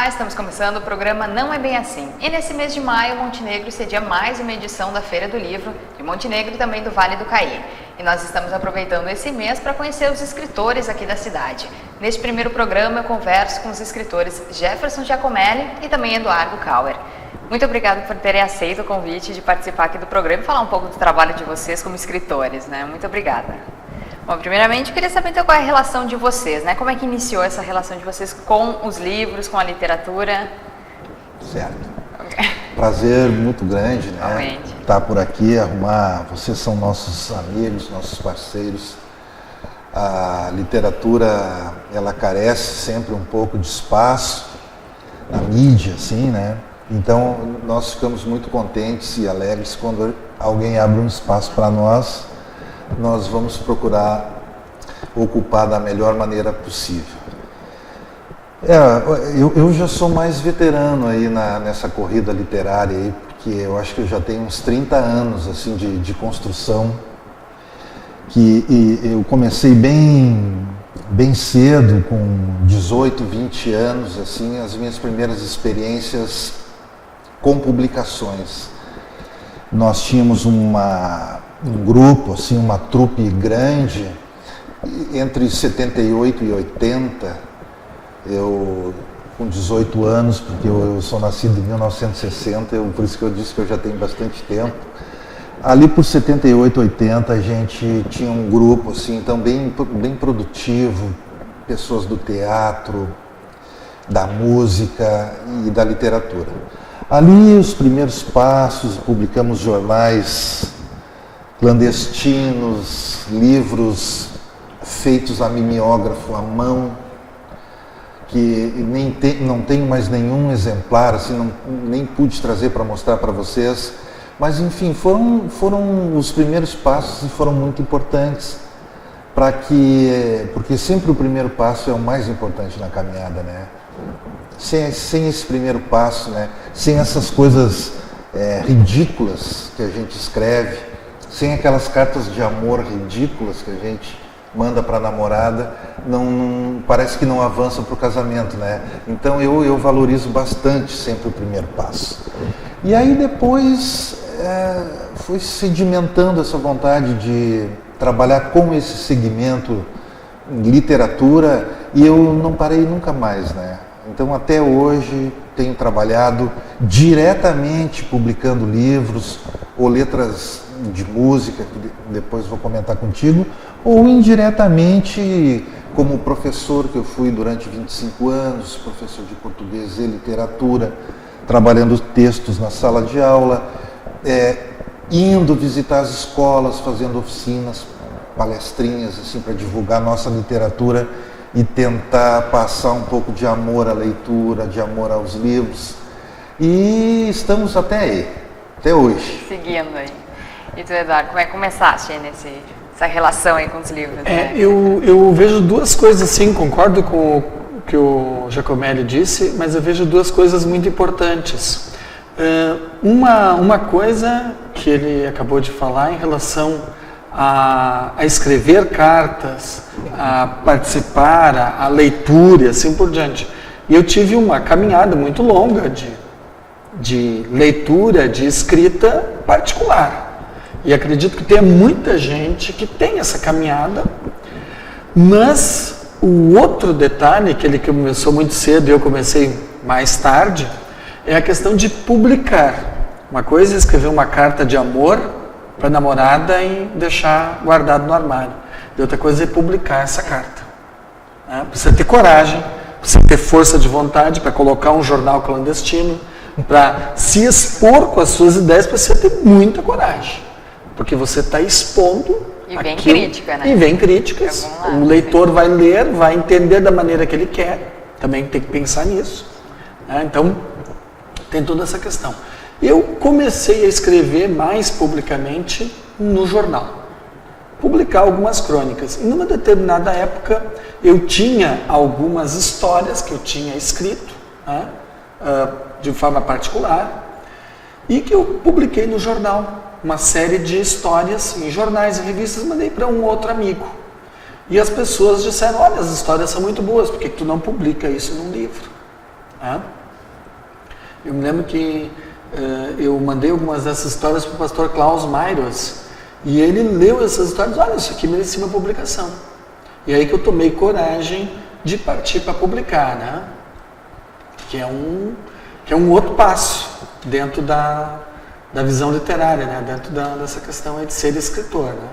Olá, estamos começando o programa Não É Bem Assim. E nesse mês de maio, Montenegro cedia mais uma edição da Feira do Livro de Montenegro e também do Vale do Caí. E nós estamos aproveitando esse mês para conhecer os escritores aqui da cidade. Neste primeiro programa, eu converso com os escritores Jefferson Giacomelli e também Eduardo Kauer. Muito obrigada por terem aceito o convite de participar aqui do programa e falar um pouco do trabalho de vocês como escritores, né? Muito obrigada. Bom, primeiramente, eu queria saber então qual é a relação de vocês, né? Como é que iniciou essa relação de vocês com os livros, com a literatura? Certo. Prazer muito grande, né? Realmente. Estar por aqui, arrumar. Vocês são nossos amigos, nossos parceiros. A literatura, ela carece sempre um pouco de espaço na mídia, assim, né? Então, nós ficamos muito contentes e alegres quando alguém abre um espaço para nós. Nós vamos procurar ocupar da melhor maneira possível. Eu já sou mais veterano aí nessa corrida literária aí, porque eu acho que eu já tenho uns 30 anos assim de construção, e eu comecei bem cedo, com 18, 20 anos, assim, as minhas primeiras experiências com publicações. Nós tínhamos um grupo, assim, uma trupe grande, entre 78 e 80, eu com 18 anos, porque eu sou nascido em 1960, por isso que eu disse que eu já tenho bastante tempo. Ali por 78, 80, a gente tinha um grupo, assim, então bem produtivo, pessoas do teatro, da música e da literatura. Ali os primeiros passos, publicamos jornais clandestinos, livros feitos a mimeógrafo à mão, que não tenho mais nenhum exemplar, assim, nem pude trazer para mostrar para vocês, mas enfim, foram os primeiros passos e foram muito importantes, porque sempre o primeiro passo é o mais importante na caminhada, né? Sem esse primeiro passo, né? Sem essas coisas ridículas que a gente escreve, sem aquelas cartas de amor ridículas que a gente manda para a namorada, não parece que não avança para o casamento, né? Então eu valorizo bastante sempre o primeiro passo. E aí depois foi sedimentando essa vontade de trabalhar com esse segmento em literatura, e eu não parei nunca mais, né? Então até hoje tenho trabalhado diretamente publicando livros ou letras de música, que depois vou comentar contigo, ou indiretamente como professor, que eu fui durante 25 anos, professor de português e literatura, trabalhando textos na sala de aula, indo visitar as escolas, fazendo oficinas, palestrinhas, assim, para divulgar nossa literatura e tentar passar um pouco de amor à leitura, de amor aos livros. E estamos até aí, até hoje. Seguindo aí. E tu, Eduardo, como é que começaste essa relação aí com os livros? Né? Eu vejo duas coisas assim, concordo com o que o Giacomelli disse, mas eu vejo duas coisas muito importantes. Uma coisa que ele acabou de falar em relação a escrever cartas, a participar, a leitura e assim por diante. E eu tive uma caminhada muito longa de leitura, de escrita particular. E acredito que tem muita gente que tem essa caminhada, mas o outro detalhe, que ele começou muito cedo e eu comecei mais tarde, é a questão de publicar. Uma coisa é escrever uma carta de amor para a namorada e deixar guardado no armário. E outra coisa é publicar essa carta. Precisa ter coragem, precisa ter força de vontade para colocar um jornal clandestino, para se expor com as suas ideias, precisa ter muita coragem. Porque você está expondo e vem crítica, né? E vem críticas. O leitor vai ler, vai entender da maneira que ele quer. Também tem que pensar nisso. Então, tem toda essa questão. Eu comecei a escrever mais publicamente no jornal. Publicar algumas crônicas. E numa determinada época, eu tinha algumas histórias que eu tinha escrito, de forma particular, e que eu publiquei no jornal. Uma série de histórias em jornais e revistas, mandei para um outro amigo. E as pessoas disseram, olha, as histórias são muito boas, por que tu não publica isso num livro? Eu me lembro que eu mandei algumas dessas histórias para o pastor Klaus Mairos e ele leu essas histórias, olha, isso aqui merecia uma publicação. E aí que eu tomei coragem de partir para publicar, né? Que é um outro passo dentro da visão literária, né? Dentro dessa questão aí de ser escritor, né?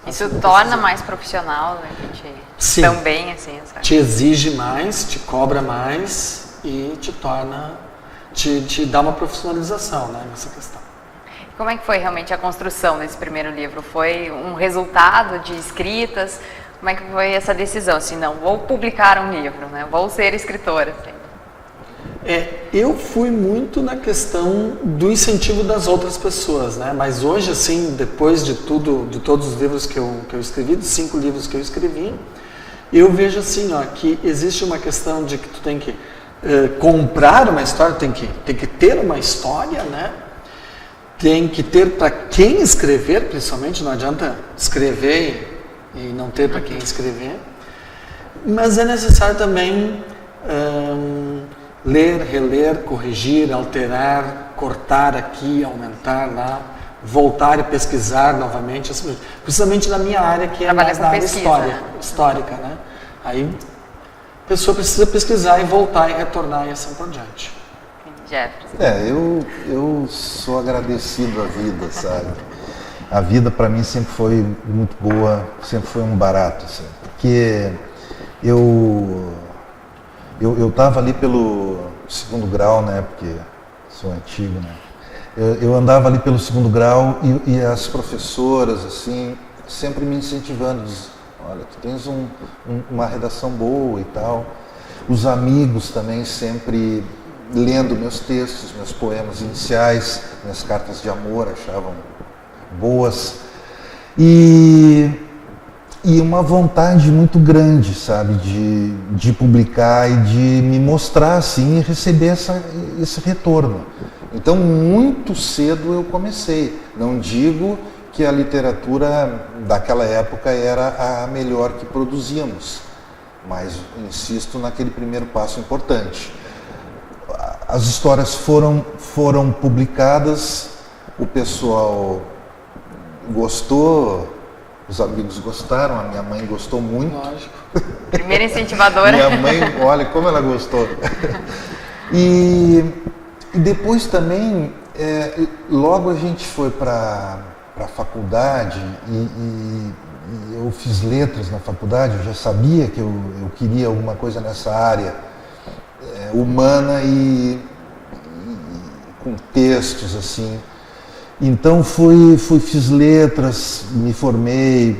Isso torna mais profissional, né? A gente Sim. também, assim, sabe? Te exige mais, te cobra mais e te torna, te dá uma profissionalização, né? Nessa questão. Como é que foi realmente a construção desse primeiro livro? Foi um resultado de escritas? Como é que foi essa decisão? Assim, não, vou publicar um livro, né? Vou ser escritora. Assim. Eu fui muito na questão do incentivo das outras pessoas, né? Mas hoje, assim, depois de todos os livros que eu escrevi, dos 5 livros que eu escrevi, eu vejo assim, ó, que existe uma questão de que tu tem que comprar uma história, tem que ter uma história, né? Tem que ter para quem escrever, principalmente, não adianta escrever e não ter para quem escrever, mas é necessário também ler, reler, corrigir, alterar, cortar aqui, aumentar lá, voltar e pesquisar novamente, precisamente na minha área, que é mais na área histórica, né? Aí a pessoa precisa pesquisar e voltar e retornar e assim por diante. Jefferson. Eu sou agradecido à vida, sabe? A vida para mim sempre foi muito boa, sempre foi um barato, assim, porque eu estava ali pelo 2º grau, né? Porque sou antigo, né? Eu andava ali pelo 2º grau e as professoras, assim, sempre me incentivando, olha, tu tens uma redação boa e tal. Os amigos também sempre lendo meus textos, meus poemas iniciais, minhas cartas de amor, achavam boas. E uma vontade muito grande, sabe, de publicar e de me mostrar assim e receber esse retorno. Então, muito cedo eu comecei. Não digo que a literatura daquela época era a melhor que produzíamos, mas insisto naquele primeiro passo importante. As histórias foram publicadas, o pessoal gostou, os amigos gostaram, a minha mãe gostou muito. Lógico. Primeira incentivadora. Minha mãe, olha como ela gostou. E depois também, logo a gente foi para a faculdade e eu fiz letras na faculdade, eu já sabia que eu queria alguma coisa nessa área humana e com textos assim. Então fiz letras, me formei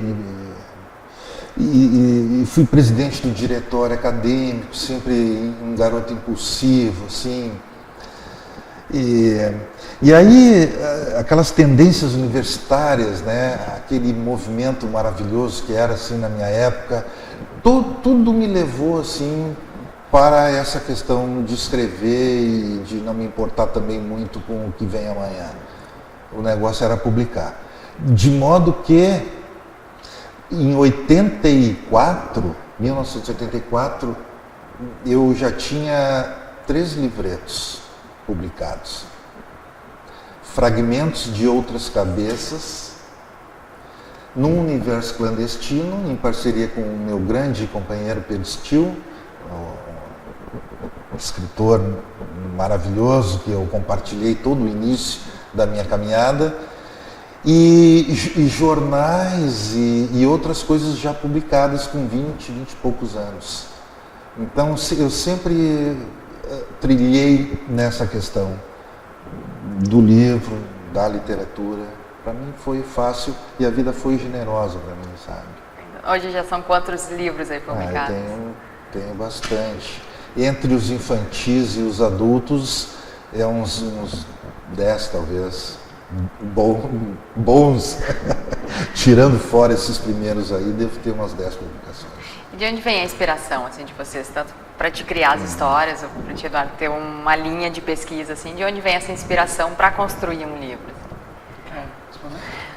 e fui presidente do diretório acadêmico, sempre um garoto impulsivo, assim. E aí, aquelas tendências universitárias, né, aquele movimento maravilhoso que era assim na minha época, tudo me levou assim para essa questão de escrever e de não me importar também muito com o que vem amanhã. O negócio era publicar. De modo que, em 1984, eu já tinha 3 livretos publicados. Fragmentos de Outras Cabeças, num universo clandestino, em parceria com o meu grande companheiro Pedro Stil, um escritor maravilhoso que eu compartilhei todo o início da minha caminhada, e jornais e outras coisas já publicadas com 20 e poucos anos. Então eu sempre trilhei nessa questão do livro, da literatura. Para mim foi fácil e a vida foi generosa para mim, sabe? Hoje já são quantos livros aí publicados? Eu tenho bastante. Entre os infantis e os adultos, uns 10 talvez, bons. Tirando fora esses primeiros aí, devo ter umas 10 publicações. E de onde vem a inspiração assim, de vocês, tanto para te criar as histórias, ou para te, Eduardo, ter uma linha de pesquisa, assim, de onde vem essa inspiração para construir um livro?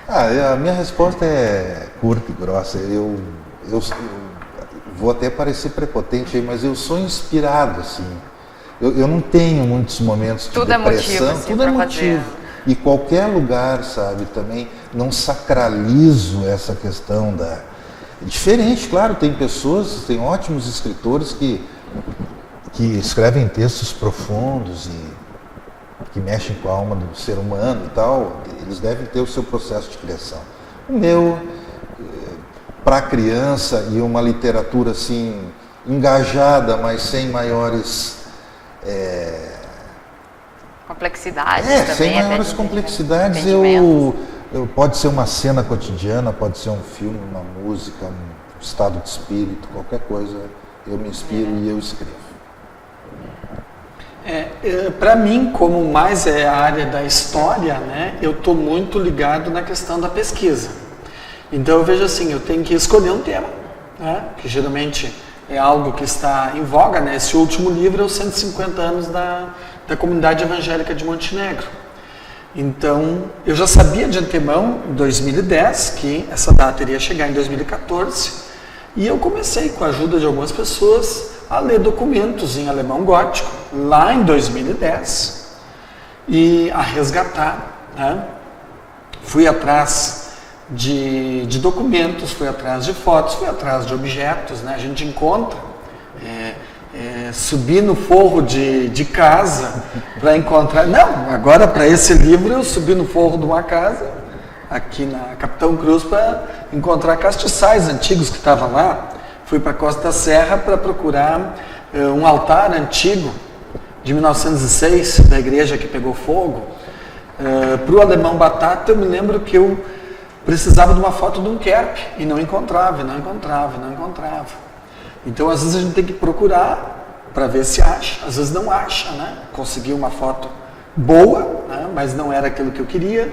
A minha resposta é curta e grossa. Eu vou até parecer prepotente aí, mas eu sou inspirado, assim. Eu não tenho muitos momentos de tudo depressão, é motivo, assim, tudo é pra motivo. fazer. E qualquer lugar, sabe, também não sacralizo essa questão da... É diferente, claro, tem pessoas, tem ótimos escritores que escrevem textos profundos e que mexem com a alma do ser humano e tal, eles devem ter o seu processo de criação. O meu, para criança e uma literatura assim, engajada, mas sem maiores... complexidades também. Sem maiores complexidades, pode ser uma cena cotidiana, pode ser um filme, uma música, um estado de espírito, qualquer coisa, eu me inspiro e eu escrevo. Para mim, como mais é a área da história, né, eu estou muito ligado na questão da pesquisa. Então eu vejo assim, eu tenho que escolher um tema, né, que geralmente é algo que está em voga, né? Esse último livro é os 150 anos da Comunidade Evangélica de Montenegro. Então, eu já sabia de antemão, em 2010, que essa data iria chegar em 2014, e eu comecei, com a ajuda de algumas pessoas, a ler documentos em alemão gótico, lá em 2010, e a resgatar, né? Fui atrás de documentos, fui atrás de fotos, fui atrás de objetos, né? A gente encontra, subir no forro de casa para encontrar... Não, agora para esse livro eu subi no forro de uma casa, aqui na Capitão Cruz, para encontrar castiçais antigos que estavam lá. Fui para a Costa da Serra para procurar um altar antigo, de 1906, da igreja que pegou fogo. Para o Alemão Batata, eu me lembro que eu precisava de uma foto de um Kerp, e não encontrava. Então, às vezes a gente tem que procurar para ver se acha, às vezes não acha, né? Consegui uma foto boa, né? Mas não era aquilo que eu queria.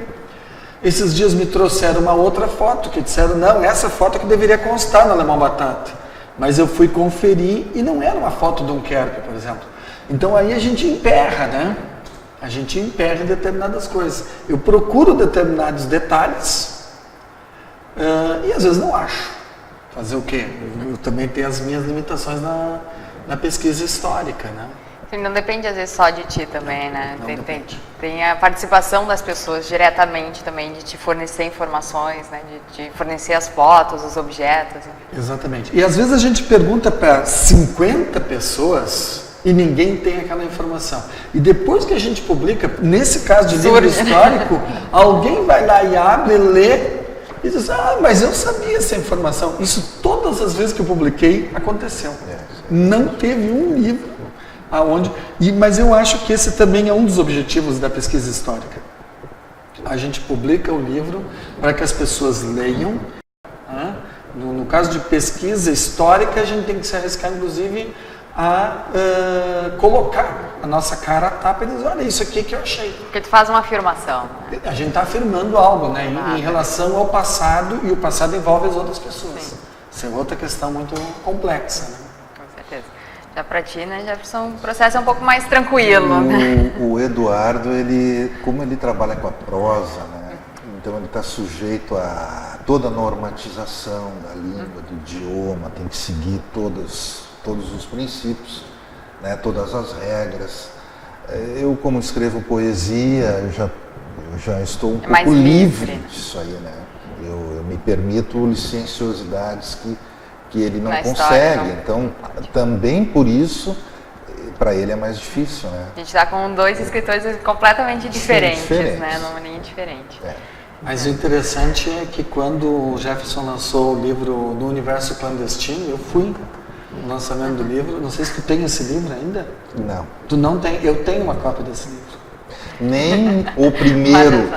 Esses dias me trouxeram uma outra foto, que disseram, não, essa foto que deveria constar no Alemão Batata. Mas eu fui conferir e não era uma foto de um Kerp, por exemplo. Então aí a gente emperra, né? A gente emperra em determinadas coisas. Eu procuro determinados detalhes e às vezes não acho. Fazer o quê? Eu também tenho as minhas limitações na pesquisa histórica, né? Sim, não depende às vezes só de ti também, né? Tem a participação das pessoas diretamente também, de te fornecer informações, né? De te fornecer as fotos, os objetos. Exatamente. E às vezes a gente pergunta para 50 pessoas e ninguém tem aquela informação. E depois que a gente publica, nesse caso de livro histórico, alguém vai lá e abre, lê, e diz, mas eu sabia essa informação. Isso todas as vezes que eu publiquei aconteceu. Não teve um livro aonde... Mas eu acho que esse também é um dos objetivos da pesquisa histórica. A gente publica o livro para que as pessoas leiam. Né? No caso de pesquisa histórica, a gente tem que se arriscar, inclusive, a colocar a nossa cara a tapa e dizer, olha, isso aqui que eu achei. Porque tu faz uma afirmação. Né? A gente está afirmando algo, né? Em relação ao passado, e o passado envolve as outras pessoas. Sim. Isso é outra questão muito complexa. Né? Com certeza. Já para ti, né, Jefferson, o processo é um pouco mais tranquilo. Né? O Eduardo, como ele trabalha com a prosa, né? Então ele está sujeito a toda a normatização da língua, do idioma, tem que seguir todos os princípios, né, todas as regras. Eu, como escrevo poesia, eu já estou um pouco livre disso aí, né? Eu me permito licenciosidades que ele não consegue. História, não. Então, também por isso, para ele é mais difícil, né? A gente está com dois escritores completamente diferentes, né? Numa linha diferente. Mas o interessante é que quando o Jefferson lançou o livro No Universo Clandestino, eu fui no lançamento do livro. Não sei se tu tem esse livro ainda? Não. Tu não tem? Eu tenho uma cópia desse livro. Nem o primeiro.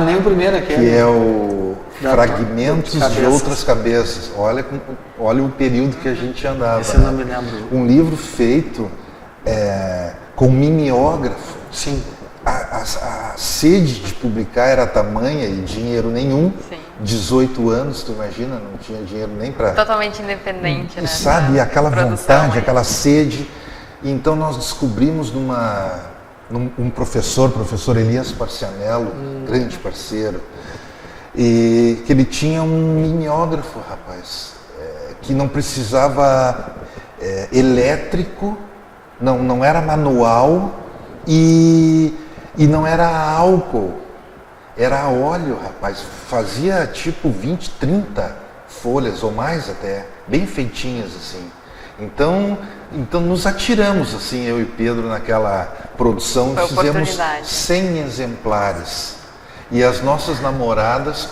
Nem o primeiro aqui. Que é o Fragmentos de Outras Cabeças. Olha o período que a gente andava. Esse eu não me lembro. Um livro feito com mimeógrafo. Sim. A sede de publicar era tamanha e dinheiro nenhum. Sim. 18 anos, tu imagina, não tinha dinheiro nem para... Totalmente independente, né? Sabe, aquela vontade, aquela sede. Então nós descobrimos um professor Elias Parcianello, grande parceiro, e que ele tinha um mimeógrafo, rapaz, que não precisava elétrico Não era manual e não era álcool, era óleo, rapaz. Fazia tipo 20, 30 folhas ou mais até, bem feitinhas assim. Então nos atiramos assim, eu e Pedro naquela produção, fizemos 100 exemplares. E as nossas namoradas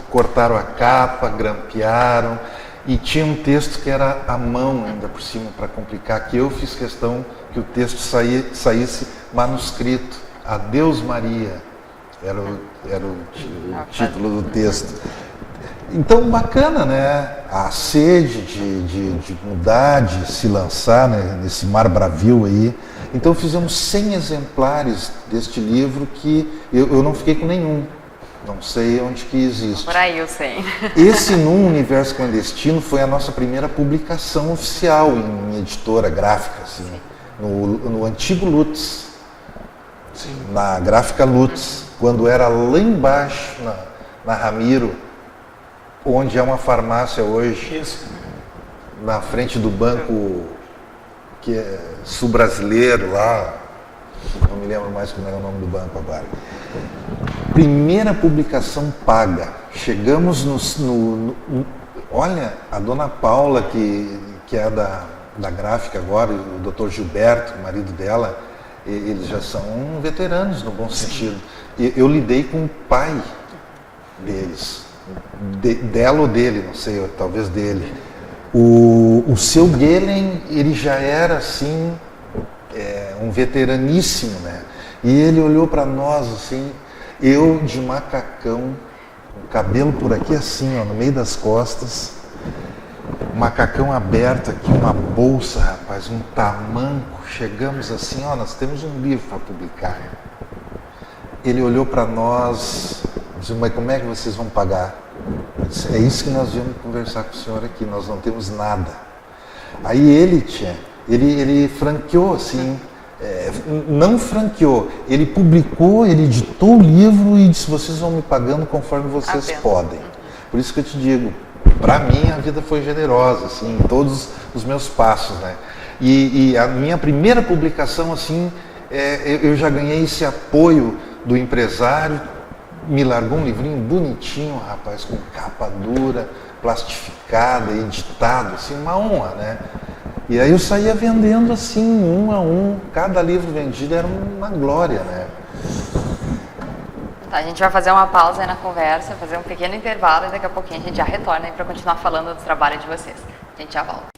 cortaram a capa, grampearam, e tinha um texto que era à mão ainda por cima, para complicar, que eu fiz questão que o texto saísse manuscrito. Adeus Maria, era o título do texto. Então, bacana, né? A sede de mudar, de se lançar, né? Nesse mar bravio aí. Então, fizemos 100 exemplares deste livro que eu não fiquei com nenhum. Não sei onde que existe. Por aí eu sei. Esse Num Universo Clandestino foi a nossa primeira publicação oficial em editora gráfica, assim, no antigo Lutz, na gráfica Lutz, quando era lá embaixo, na Ramiro, onde é uma farmácia hoje, na frente do banco que é sul-brasileiro lá, não me lembro mais como era o nome do banco agora. Primeira publicação paga. Chegamos olha, a dona Paula, que é da gráfica agora, o Dr. Gilberto, o marido dela, eles já são veteranos no bom sentido. Eu lidei com o pai deles, dela ou dele, não sei, talvez dele. O seu Gelen, ele já era assim, um veteraníssimo, né? E ele olhou para nós assim, eu de macacão, o cabelo por aqui assim, ó, no meio das costas, macacão aberto aqui, uma bolsa, rapaz, um tamanco. Chegamos assim, ó, nós temos um livro para publicar. Ele olhou para nós, disse, mas como é que vocês vão pagar? Eu disse, é isso que nós viemos conversar com o senhor aqui, nós não temos nada. Aí ele franqueou assim, não franqueou, ele publicou, ele editou o livro e disse, vocês vão me pagando conforme vocês podem. Por isso que eu te digo, para mim a vida foi generosa, assim, em todos os meus passos, né? E a minha primeira publicação, assim, eu já ganhei esse apoio do empresário, me largou um livrinho bonitinho, rapaz, com capa dura, plastificada, editado, assim, uma honra, né? E aí eu saía vendendo assim, um a um, cada livro vendido era uma glória, né? Tá, a gente vai fazer uma pausa aí na conversa, fazer um pequeno intervalo e daqui a pouquinho a gente já retorna aí para continuar falando do trabalho de vocês. A gente já volta.